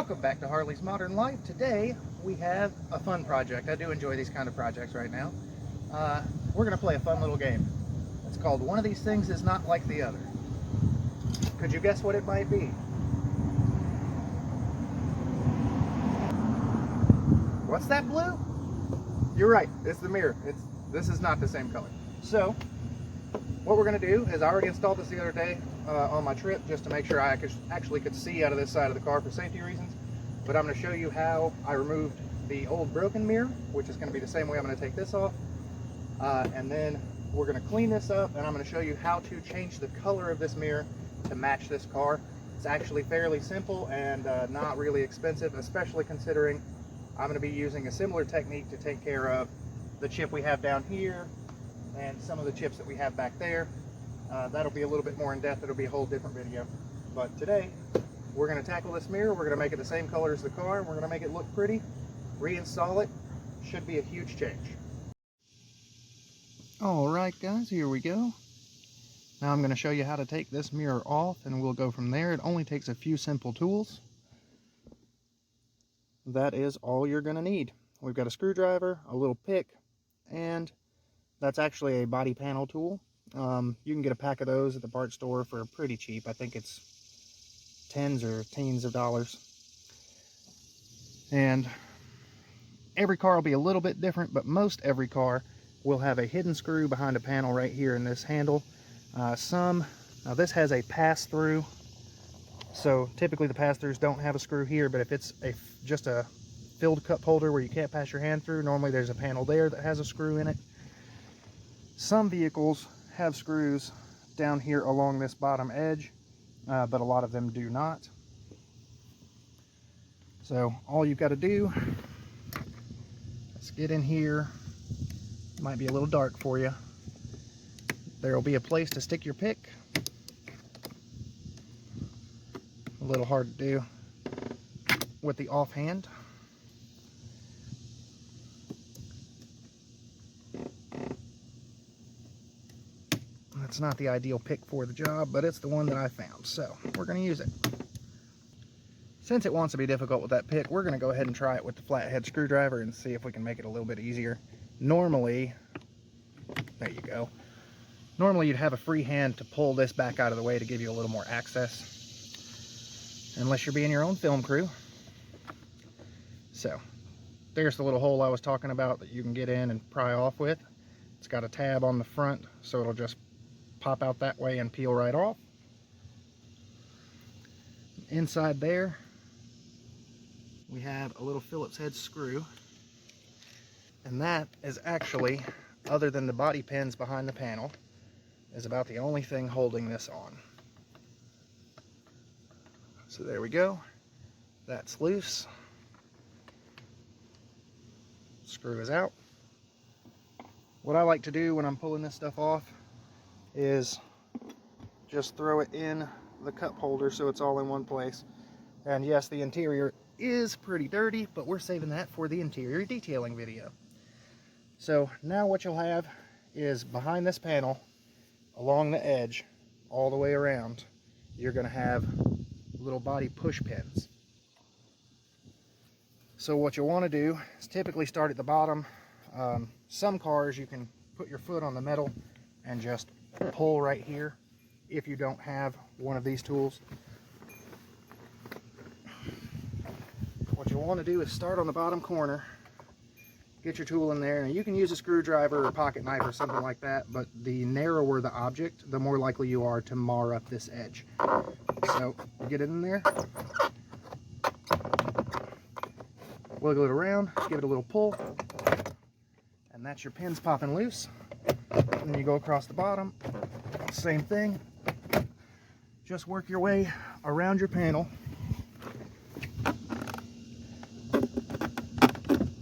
welcome back to Harley's Modern Life. Today we have a fun project. I do enjoy these kind of projects right now. We're going to play a fun little game. It's called One of These Things Is Not Like the Other. Could you guess what it might be? What's that blue? You're right, it's the mirror. This is not the same color. So what we're going to do is, I already installed this the other day on my trip just to make sure I actually could see out of this side of the car for safety reasons. But I'm going to show you how I removed the old broken mirror, which is going to be the same way I'm going to take this off. And then we're going to clean this up, and I'm going to show you how to change the color of this mirror to match this car. It's actually fairly simple and not really expensive, especially considering I'm going to be using a similar technique to take care of the chip we have down here and some of the chips that we have back there. That'll be a little bit more in depth. It'll be a whole different video. But today we're going to tackle this mirror. We're going to make it the same color as the car. We're going to make it look pretty, reinstall it. Should be a huge change. All right guys, here we go. Now I'm going to show you how to take this mirror off, and we'll go from there. It only takes a few simple tools. That is all you're going to need. We've got a screwdriver, a little pick, and that's actually a body panel tool. You can get a pack of those at the parts store for pretty cheap. I think it's tens or teens of dollars. And every car will be a little bit different, but most every car will have a hidden screw behind a panel right here in this handle. Now this has a pass-through, so typically the pass-throughs don't have a screw here, but if it's just a filled cup holder where you can't pass your hand through, normally there's a panel there that has a screw in it. Some vehicles have screws down here along this bottom edge, but a lot of them do not. So all you've got to do is get in here. It might be a little dark for you. There will be a place to stick your pick. A little hard to do with the offhand. It's not the ideal pick for the job, but it's the one that I found, so we're going to use it. Since it wants to be difficult with that pick, we're going to go ahead and try it with the flathead screwdriver and see if we can make it a little bit easier. Normally, there you go. Normally you'd have a free hand to pull this back out of the way to give you a little more access, unless you're being your own film crew. So there's the little hole I was talking about that you can get in and pry off with. It's got a tab on the front, so it'll just pop out that way and peel right off. Inside there we have a little Phillips head screw, and that is actually, other than the body pins behind the panel, is about the only thing holding this on. So there we go. That's loose. Screw is out. What I like to do when I'm pulling this stuff off is just throw it in the cup holder so it's all in one place. And yes, the interior is pretty dirty, but we're saving that for the interior detailing video. So now what you'll have is, behind this panel, along the edge, all the way around, you're going to have little body push pins. So what you'll want to do is typically start at the bottom. Some cars you can put your foot on the metal and just pull right here if you don't have one of these tools. What you'll want to do is start on the bottom corner, get your tool in there, and you can use a screwdriver or a pocket knife or something like that, but the narrower the object, the more likely you are to mar up this edge. So you get it in there, wiggle it around, give it a little pull, and that's your pins popping loose. And then you go across the bottom, same thing. Just work your way around your panel.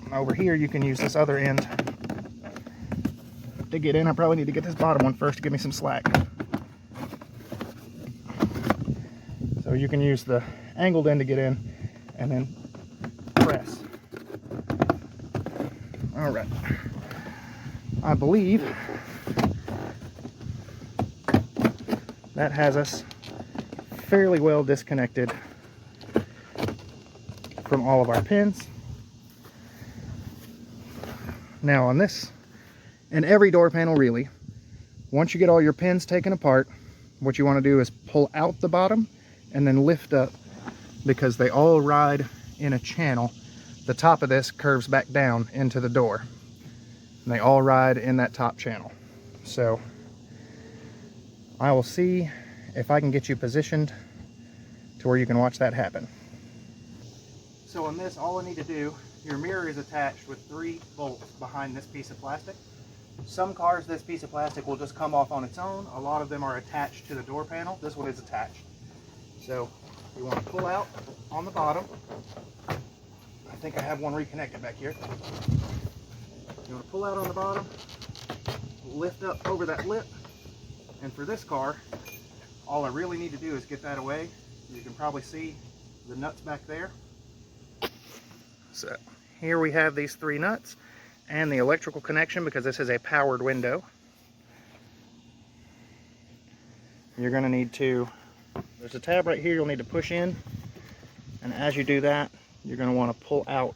And over here you can use this other end to get in. I probably need to get this bottom one first to give me some slack. So you can use the angled end to get in and then press. All right. I believe that has us fairly well disconnected from all of our pins. Now on this, and every door panel really, once you get all your pins taken apart, what you want to do is pull out the bottom and then lift up, because they all ride in a channel. The top of this curves back down into the door, and they all ride in that top channel. So I will see if I can get you positioned to where you can watch that happen. So on this, all I need to do, your mirror is attached with 3 bolts behind this piece of plastic. Some cars, this piece of plastic will just come off on its own. A lot of them are attached to the door panel. This one is attached. So you want to pull out on the bottom. I think I have one reconnected back here. You want to pull out on the bottom, lift up over that lip, and for this car, all I really need to do is get that away. You can probably see the nuts back there. So here we have these 3 nuts and the electrical connection, because this is a powered window. You're going to need to, there's a tab right here you'll need to push in, and as you do that, you're going to want to pull out.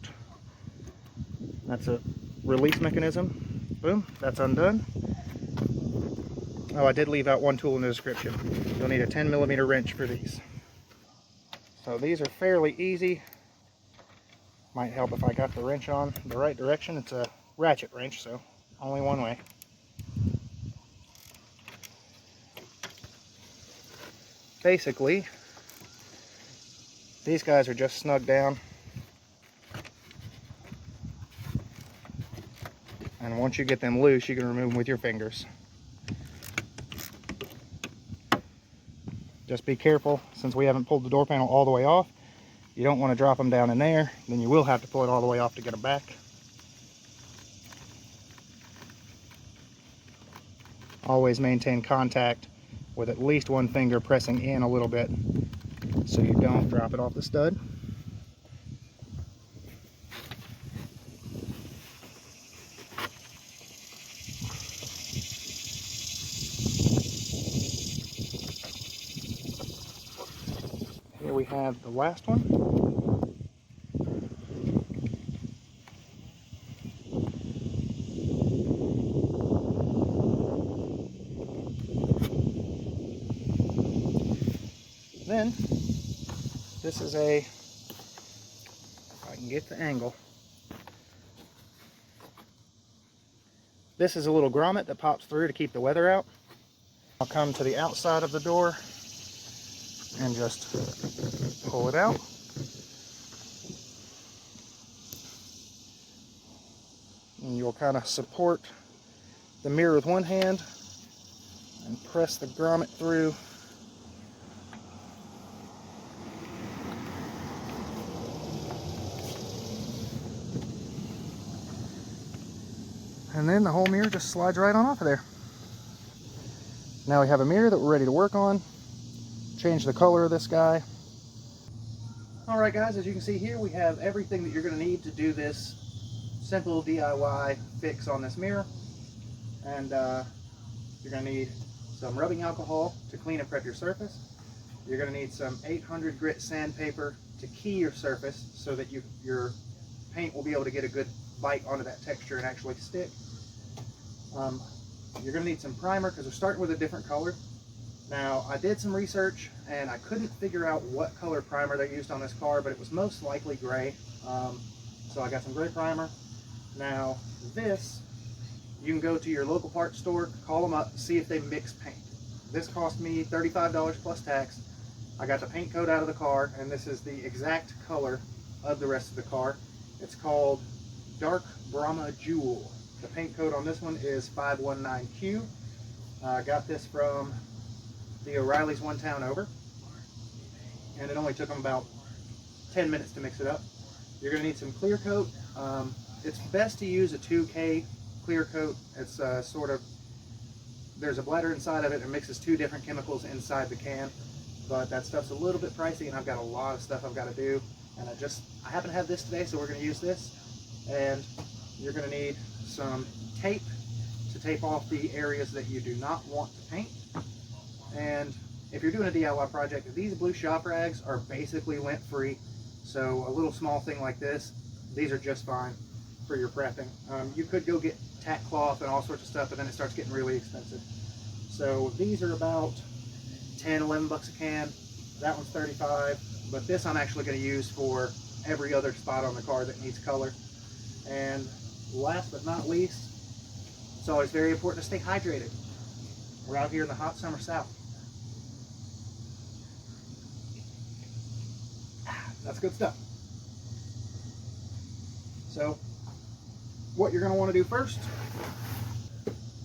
That's a release mechanism. Boom, that's undone. Oh, I did leave out one tool in the description. You'll need a 10mm wrench for these. So these are fairly easy. Might help if I got the wrench on the right direction. It's a ratchet wrench, so only one way. Basically, these guys are just snug down. And once you get them loose, you can remove them with your fingers. Just be careful, since we haven't pulled the door panel all the way off. You don't want to drop them down in there, then you will have to pull it all the way off to get them back. Always maintain contact with at least one finger pressing in a little bit so you don't drop it off the stud. Here we have the last one. Then, this is a, if I can get the angle, this is a little grommet that pops through to keep the weather out. I'll come to the outside of the door and just pull it out. And you'll kind of support the mirror with one hand and press the grommet through. And then the whole mirror just slides right on off of there. Now we have a mirror that we're ready to work on. Change the color of this guy. Alright guys, as you can see here, we have everything that you're going to need to do this simple DIY fix on this mirror. And you're going to need some rubbing alcohol to clean and prep your surface. You're going to need some 800 grit sandpaper to key your surface so that your paint will be able to get a good bite onto that texture and actually stick. You're going to need some primer because we're starting with a different color. Now, I did some research and I couldn't figure out what color primer they used on this car, but it was most likely gray. So I got some gray primer. Now, this, you can go to your local parts store, call them up, see if they mix paint. This cost me $35 plus tax. I got the paint coat out of the car, and this is the exact color of the rest of the car. It's called Dark Brahma Jewel. The paint code on this one is 519Q. I got this from the O'Reilly's one town over, and it only took them about 10 minutes to mix it up. You're going to need some clear coat. It's best to use a 2K clear coat. It's sort of, there's a bladder inside of it and mixes 2 different chemicals inside the can, but that stuff's a little bit pricey, and I've got a lot of stuff I've got to do, and I happen to have this today, so we're going to use this. And you're going to need some tape to tape off the areas that you do not want to paint. And if you're doing a DIY project, these blue shop rags are basically lint free, So a little small thing like this, these are just fine for your prepping. You could go get tack cloth and all sorts of stuff, but then it starts getting really expensive. So these are about 10, 11 bucks a can. That one's 35, but this I'm actually going to use for every other spot on the car that needs color. And last but not least, it's always very important to stay hydrated. We're out here in the hot summer south. That's good stuff. So what you're going to want to do first,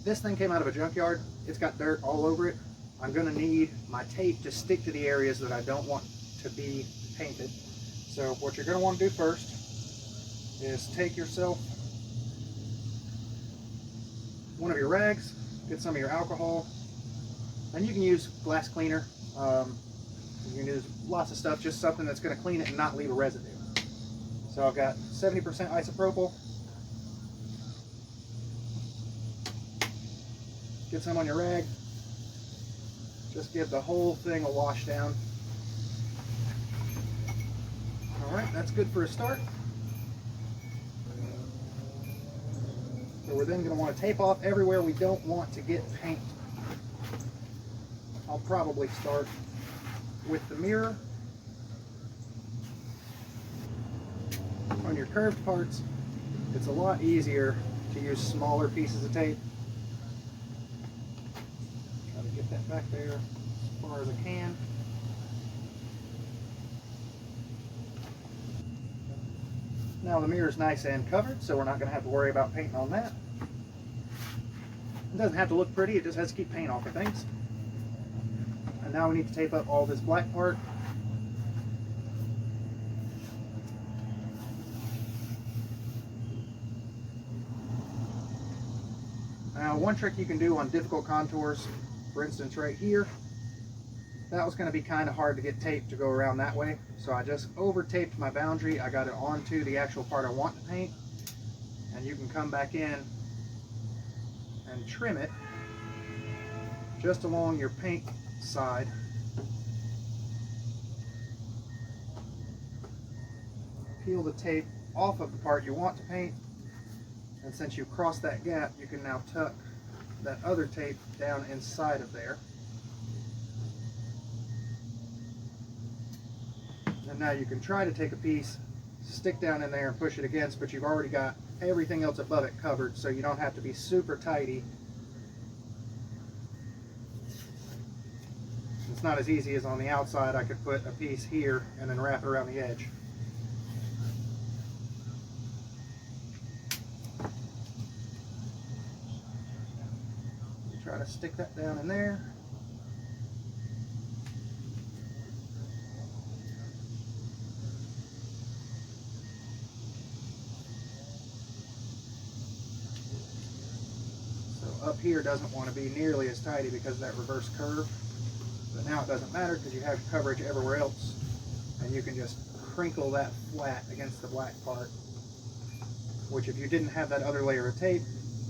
this thing came out of a junkyard. It's got dirt all over it. I'm going to need my tape to stick to the areas that I don't want to be painted. So what you're going to want to do first is take yourself one of your rags, get some of your alcohol, and you can use glass cleaner. You can use lots of stuff, just something that's going to clean it and not leave a residue. So I've got 70% isopropyl. Get some on your rag. Just give the whole thing a wash down. All right, that's good for a start. So we're then going to want to tape off everywhere we don't want to get paint. I'll probably start with the mirror. On your curved parts, it's a lot easier to use smaller pieces of tape. Try to get that back there as far as I can. Now the mirror is nice and covered, so we're not going to have to worry about painting on that. It doesn't have to look pretty, it just has to keep paint off of things. And now we need to tape up all this black part. Now one trick you can do on difficult contours, for instance right here, that was going to be kind of hard to get tape to go around that way. So I just over taped my boundary. I got it onto the actual part I want to paint. And you can come back in and trim it just along your paint side. Peel the tape off of the part you want to paint. And since you crossed that gap, you can now tuck that other tape down inside of there. And now you can try to take a piece, stick down in there and push it against, but you've already got everything else above it covered, so you don't have to be super tighty. It's not as easy as on the outside. I could put a piece here and then wrap it around the edge. Try to stick that down in there. So up here doesn't want to be nearly as tidy because of that reverse curve, but now it doesn't matter because you have coverage everywhere else, and you can just crinkle that flat against the black part, which if you didn't have that other layer of tape,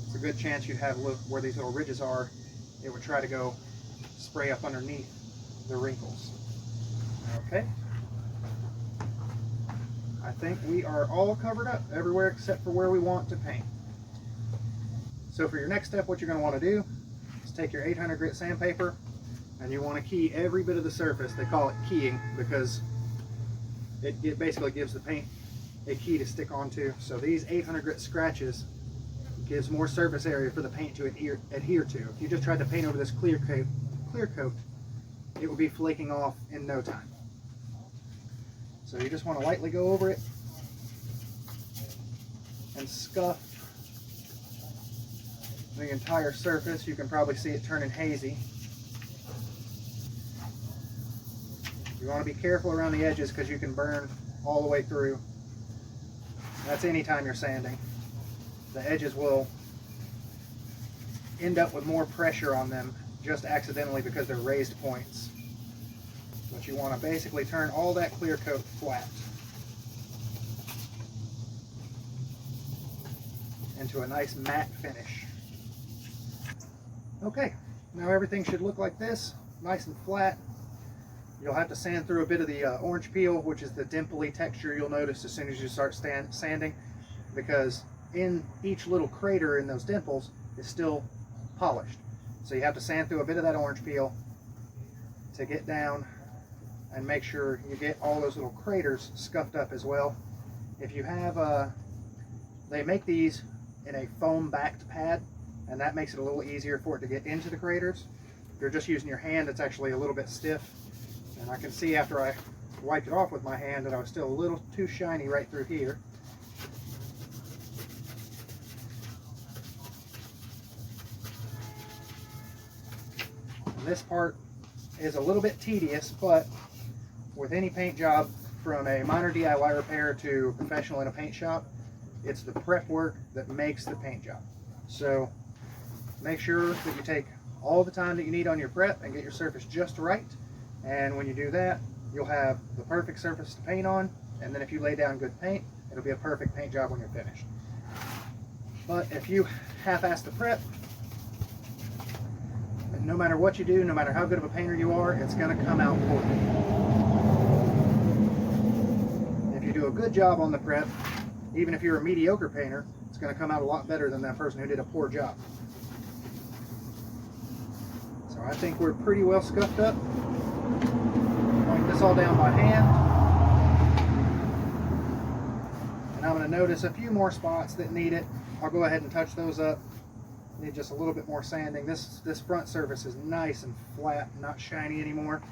it's a good chance you'd have, look where these little ridges are, it would try to go spray up underneath the wrinkles. Okay. I think we are all covered up everywhere except for where we want to paint. So for your next step, what you're going to want to do is take your 800 grit sandpaper and you want to key every bit of the surface. They call it keying because it basically gives the paint a key to stick onto. So these 800 grit scratches gives more surface area for the paint to adhere to. If you just tried to paint over this clear coat, it would be flaking off in no time. So you just want to lightly go over it and scuff the entire surface. You can probably see it turning hazy. You want to be careful around the edges because you can burn all the way through. That's anytime you're sanding. The edges will end up with more pressure on them just accidentally because they're raised points. But you want to basically turn all that clear coat flat into a nice matte finish. Okay, now everything should look like this, nice and flat. You'll have to sand through a bit of the orange peel, which is the dimply texture you'll notice as soon as you start sanding, because in each little crater in those dimples is still polished. So you have to sand through a bit of that orange peel to get down and make sure you get all those little craters scuffed up as well. If you have, they make these in a foam backed pad, and that makes it a little easier for it to get into the craters. If you're just using your hand, it's actually a little bit stiff. And I can see after I wiped it off with my hand that I was still a little too shiny right through here. And this part is a little bit tedious, but with any paint job, from a minor DIY repair to professional in a paint shop, it's the prep work that makes the paint job. So make sure that you take all the time that you need on your prep and get your surface just right. And when you do that, you'll have the perfect surface to paint on. And then if you lay down good paint, it'll be a perfect paint job when you're finished. But if you half-ass the prep, no matter what you do, no matter how good of a painter you are, it's going to come out poorly. If you do a good job on the prep, even if you're a mediocre painter, it's going to come out a lot better than that person who did a poor job. So I think we're pretty well scuffed up. Point this all down by hand. And I'm going to notice a few more spots that need it. I'll go ahead and touch those up. Need just a little bit more sanding. This front surface is nice and flat, not shiny anymore.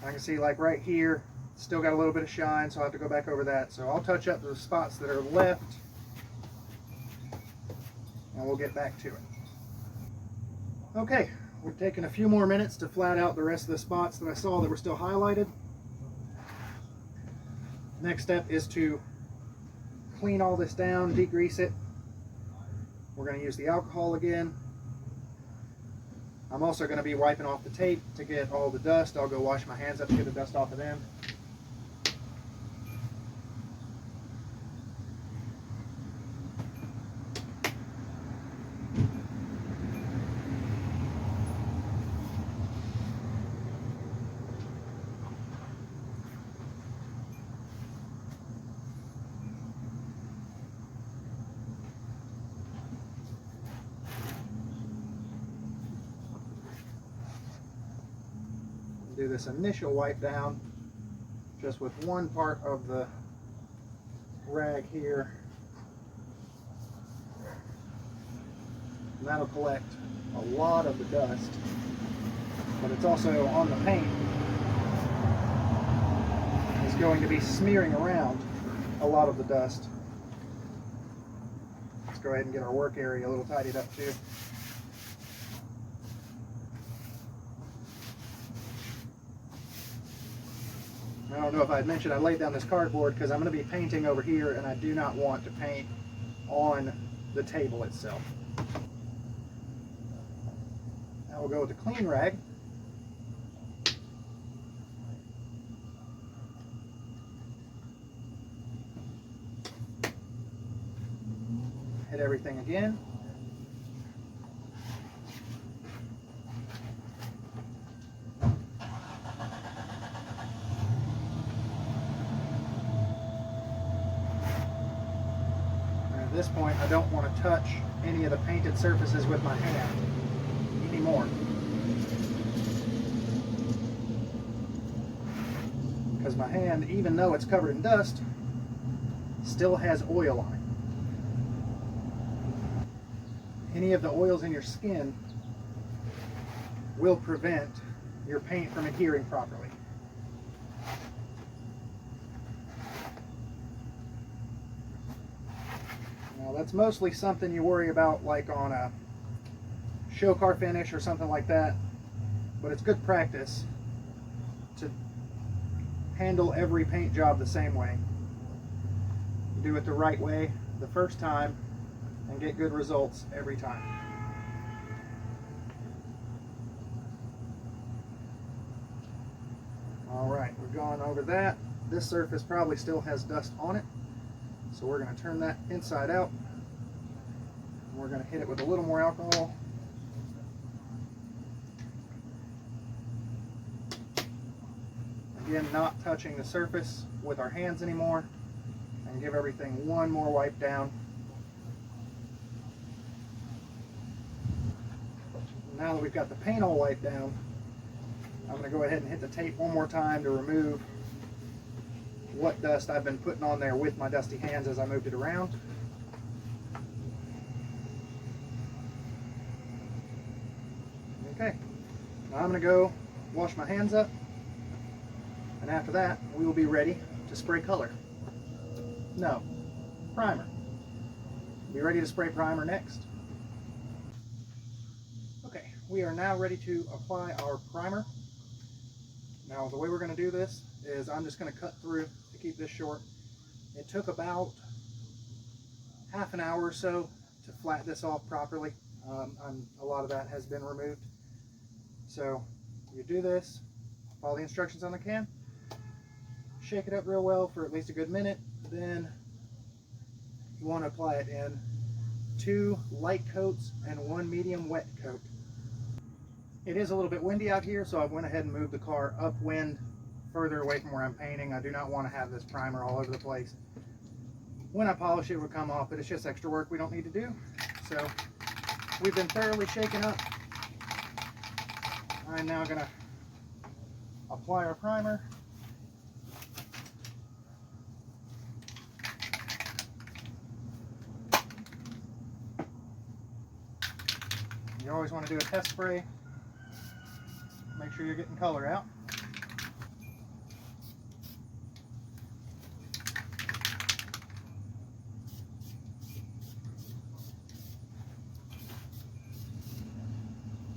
I can see like right here, still got a little bit of shine, so I'll have to go back over that. So I'll touch up the spots that are left, and we'll get back to it. Okay, we're taking a few more minutes to flat out the rest of the spots that I saw that were still highlighted. Next step is to clean all this down, degrease it. We're going to use the alcohol again. I'm also going to be wiping off the tape to get all the dust. I'll go wash my hands up to get the dust off of them. Do this initial wipe down just with one part of the rag here, and that'll collect a lot of the dust, but it's also on the paint. It's going to be smearing around a lot of the dust. Let's go ahead and get our work area a little tidied up too. I don't know if I had mentioned I laid down this cardboard because I'm going to be painting over here, and I do not want to paint on the table itself. Now we'll go with the clean rag. Hit everything again. At this point, I don't want to touch any of the painted surfaces with my hand anymore, because my hand, even though it's covered in dust, still has oil on it. Any of the oils in your skin will prevent your paint from adhering properly. Now that's mostly something you worry about like on a show car finish or something like that, but it's good practice to handle every paint job the same way. Do it the right way the first time and get good results every time. Alright, we've gone over that. This surface probably still has dust on it, so we're going to turn that inside out. We're going to hit it with a little more alcohol. Again, not touching the surface with our hands anymore, and give everything one more wipe down. Now that we've got the paint all wiped down, I'm going to go ahead and hit the tape one more time to remove what dust I've been putting on there with my dusty hands as I moved it around. Okay, now I'm going to go wash my hands up, and after that we will be ready to spray color. No, primer. Be ready to spray primer next. Okay, we are now ready to apply our primer. Now the way we're going to do this is I'm just going to cut through to keep this short. It took about half an hour or so to flat this off properly. A lot of that has been removed. So you do this, follow the instructions on the can, shake it up real well for at least a good minute, then you want to apply it in 2 light coats and 1 medium wet coat. It is a little bit windy out here, so I went ahead and moved the car upwind further away from where I'm painting. I do not want to have this primer all over the place. When I polish it, it will come off, but it's just extra work we don't need to do. So we've been thoroughly shaken up. I'm now going to apply our primer. You always want to do a test spray. Make sure you're getting color out.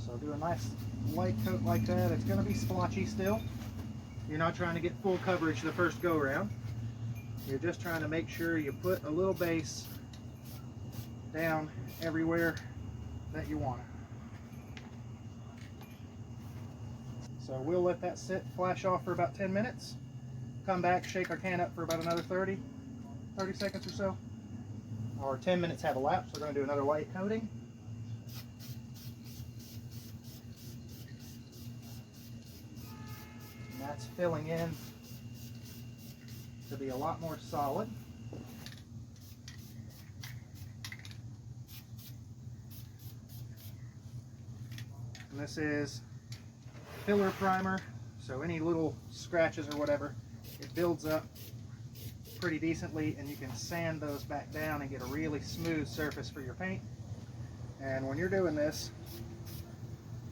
So do a nice light coat like that. It's going to be splotchy still. You're not trying to get full coverage the first go around. You're just trying to make sure you put a little base down everywhere that you want it. So we'll let that sit, flash off for about 10 minutes. Come back, shake our can up for about another 30 seconds or so. Our 10 minutes have elapsed. We're going to do another light coating. And that's filling in to be a lot more solid. And this is filler primer, so any little scratches or whatever, it builds up pretty decently, and you can sand those back down and get a really smooth surface for your paint. And when you're doing this,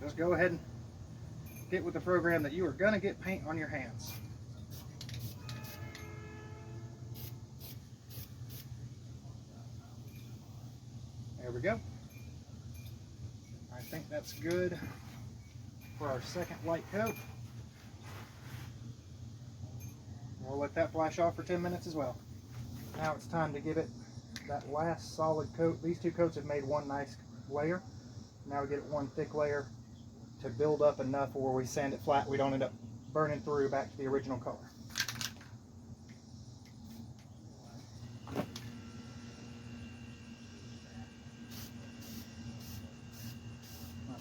just go ahead and get with the program that you are going to get paint on your hands. There we go. I think that's good for our second light coat. We'll let that flash off for 10 minutes as well. Now it's time to give it that last solid coat. These 2 coats have made one nice layer. Now we get one thick layer to build up enough where we sand it flat, we don't end up burning through back to the original color.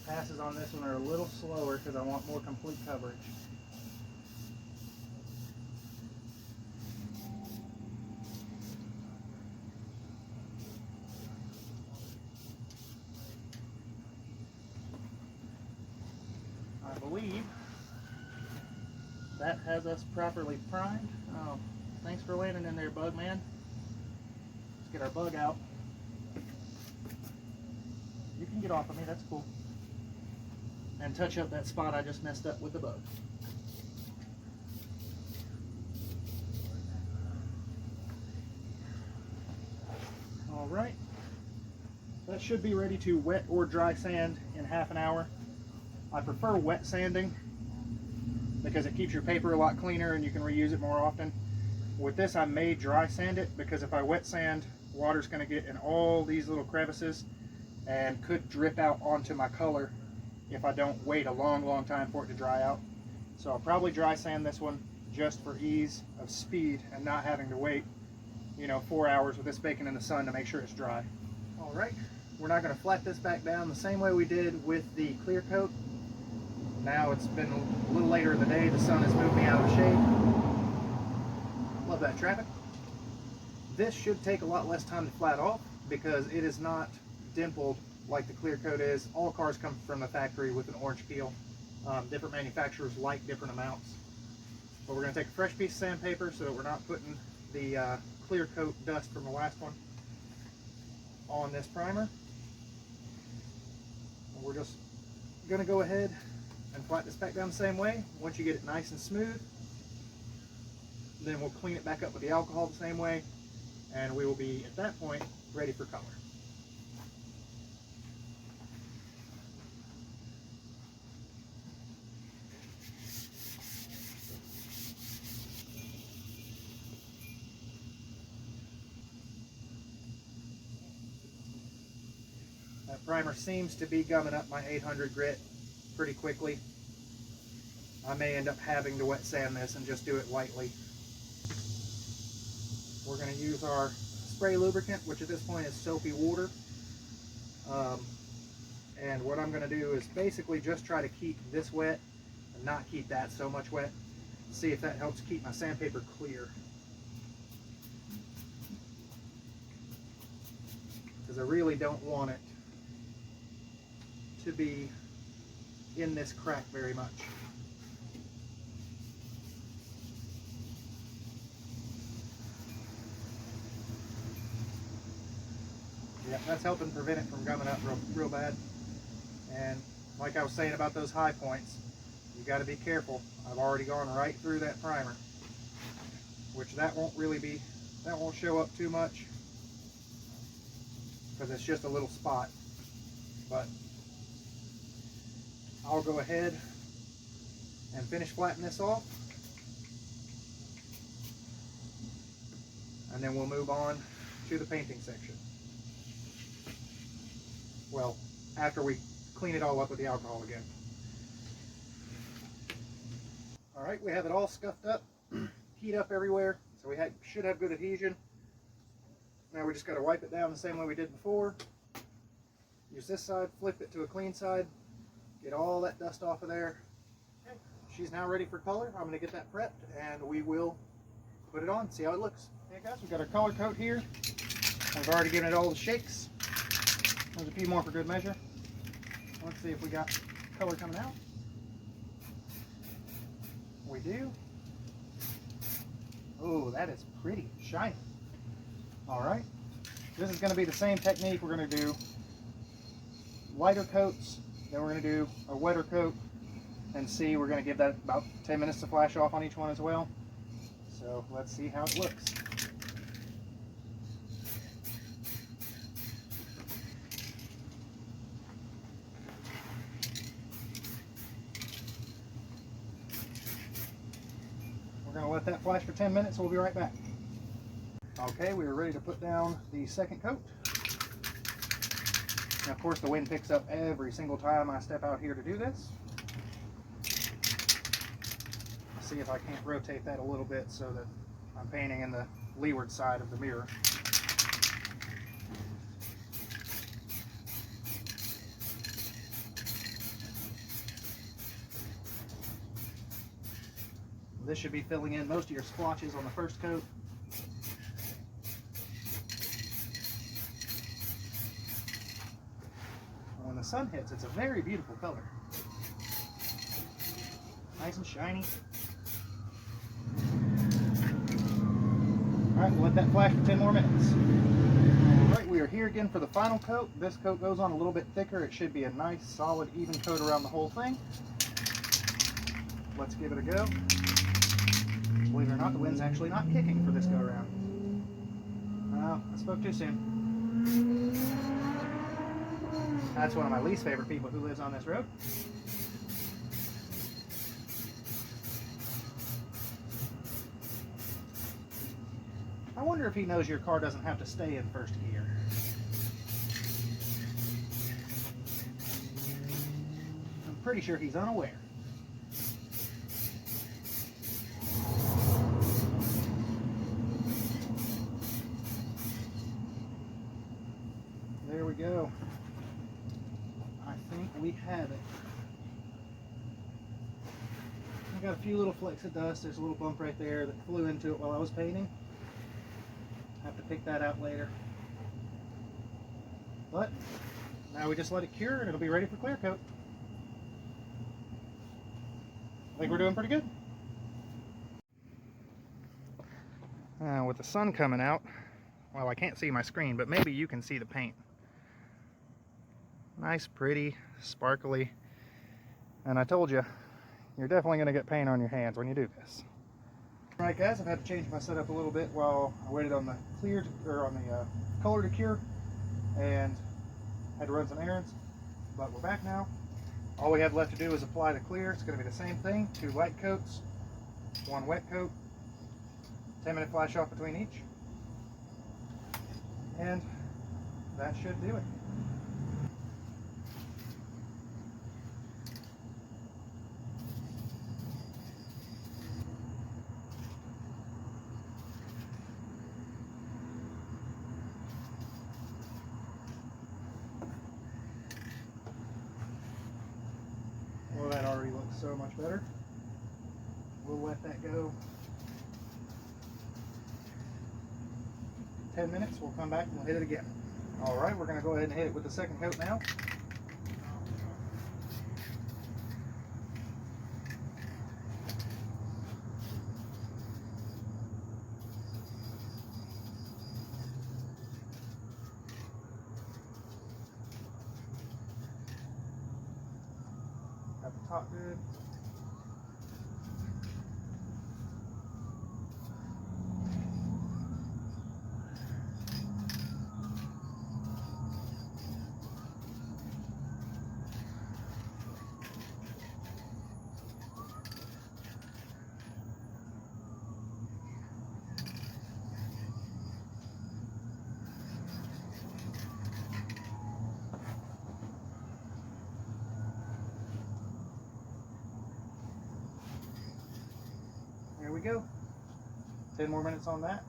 Passes on this one are a little slower because I want more complete coverage. I believe that has us properly primed. Oh, thanks for landing in there, bug man. Let's get our bug out. You can get off of me, that's cool. And touch up that spot I just messed up with the bug. All right, that should be ready to wet or dry sand in half an hour. I prefer wet sanding because it keeps your paper a lot cleaner and you can reuse it more often. With this, I may dry sand it because if I wet sand, water's going to get in all these little crevices and could drip out onto my color if I don't wait a long time for it to dry out. So I'll probably dry sand this one just for ease of speed and not having to wait, 4 hours with this baking in the sun to make sure it's dry. All right, we're now going to flat this back down the same way we did with the clear coat. Now it's been a little later in the day. The sun has moved me out of the shade. Love that traffic. This should take a lot less time to flat off because it is not dimpled like the clear coat is. All cars come from the factory with an orange peel. Different manufacturers like different amounts. But we're going to take a fresh piece of sandpaper so that we're not putting the clear coat dust from the last one on this primer. And we're just going to go ahead and flatten this back down the same way. Once you get it nice and smooth, then we'll clean it back up with the alcohol the same way, and we will be at that point ready for color. That primer seems to be gumming up my 800 grit pretty quickly. I may end up having to wet sand this and just do it lightly. We're going to use our spray lubricant, which at this point is soapy water. And what I'm going to do is basically just try to keep this wet and not keep that so much wet. See if that helps keep my sandpaper clear. Because I really don't want it to be in this crack very much. Yeah, that's helping prevent it from gumming up real bad. And like I was saying about those high points, you got to be careful. I've already gone right through that primer, which that won't show up too much because it's just a little spot. But I'll go ahead and finish flattening this off, and then we'll move on to the painting section. Well, after we clean it all up with the alcohol again. Alright, we have it all scuffed up, heat up everywhere, so we should have good adhesion. Now we just got to wipe it down the same way we did before. Use this side, flip it to a clean side, get all that dust off of there. Okay. She's now ready for color. I'm going to get that prepped and we will put it on, see how it looks. Okay guys, we've got our color coat here. I've already given it all the shakes. There's a few more for good measure. Let's see if we got color coming out. We do. Oh, that is pretty shiny. Alright, this is going to be the same technique. We're going to do lighter coats, then we're going to do a wetter coat, and see, we're going to give that about 10 minutes to flash off on each one as well. So let's see how it looks. We're going to let that flash for 10 minutes, so we'll be right back. Okay, we are ready to put down the second coat. Now, of course, the wind picks up every single time I step out here to do this. See if I can't rotate that a little bit so that I'm painting in the leeward side of the mirror. This should be filling in most of your splotches on the first coat. When the sun hits, it's a very beautiful color. Nice and shiny. Alright, we'll let that flash for 10 more minutes. Alright, we are here again for the final coat. This coat goes on a little bit thicker. It should be a nice, solid, even coat around the whole thing. Let's give it a go. Believe it or not, the wind's actually not kicking for this go around. Oh, I spoke too soon. That's one of my least favorite people who lives on this road. I wonder if he knows your car doesn't have to stay in first gear. I'm pretty sure he's unaware. There we go. I think we have it. got a few little flecks of dust. There's a little bump right there that flew into it while I was painting. Have to pick that out later. But now we just let it cure and it'll be ready for clear coat. I think we're doing pretty good. With the sun coming out, well, I can't see my screen, but maybe you can see the paint. Nice, pretty, sparkly. And I told you, you're definitely going to get paint on your hands when you do this. All right, guys, I've had to change my setup a little bit while I waited on the color to cure, and had to run some errands. But we're back now. All we have left to do is apply the clear. It's going to be the same thing: 2 light coats, 1 wet coat, 10-minute flash off between each, and that should do it. Well, that already looks so much better. We'll let that go 10 minutes. We'll come back and we'll hit it again. All right, we're going to go ahead and hit it with the second coat now. Got the top good. There we go. 10 more minutes on that.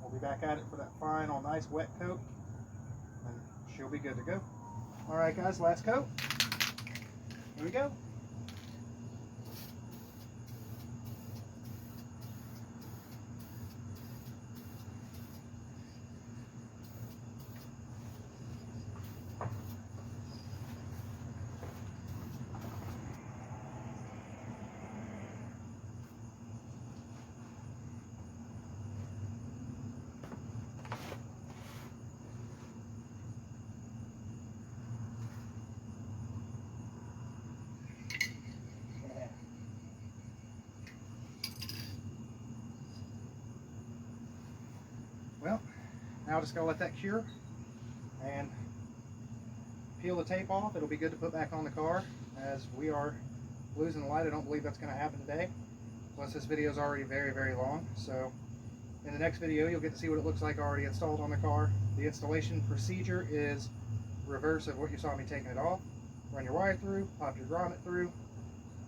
We'll be back at it for that final nice wet coat, and she'll be good to go. All right, guys, last coat. Here we go. Well, now just gotta let that cure and peel the tape off. It'll be good to put back on the car, as we are losing the light. I don't believe that's going to happen today. Plus, this video is already very, very long. So in the next video, you'll get to see what it looks like already installed on the car. The installation procedure is reverse of what you saw me taking it off. Run your wire through, pop your grommet through,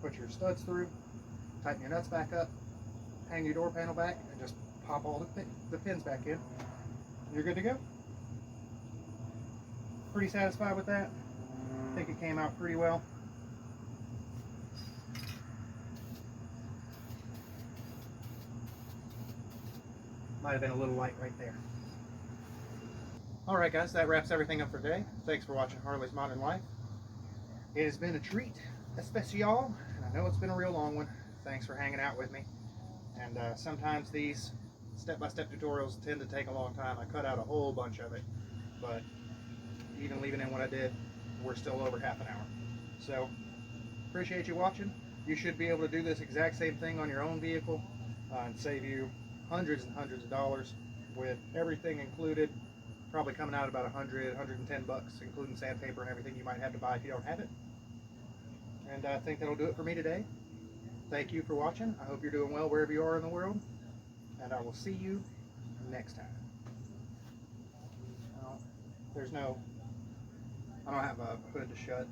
put your studs through, tighten your nuts back up, hang your door panel back, and just pop all the pins back in. You're good to go. Pretty satisfied with that. I think it came out pretty well. Might have been a little light right there. Alright guys, that wraps everything up for today. Thanks for watching Harley's Modern Life. It has been a treat, especial, and I know it's been a real long one. Thanks for hanging out with me. And sometimes these step-by-step tutorials tend to take a long time. I cut out a whole bunch of it, but even leaving in what I did, we're still over half an hour. So, appreciate you watching. You should be able to do this exact same thing on your own vehicle and save you hundreds and hundreds of dollars with everything included. Probably coming out about 100, 110 bucks, including sandpaper and everything you might have to buy if you don't have it. And I think that'll do it for me today. Thank you for watching. I hope you're doing well wherever you are in the world. And I will see you next time. I don't have a hood to shut.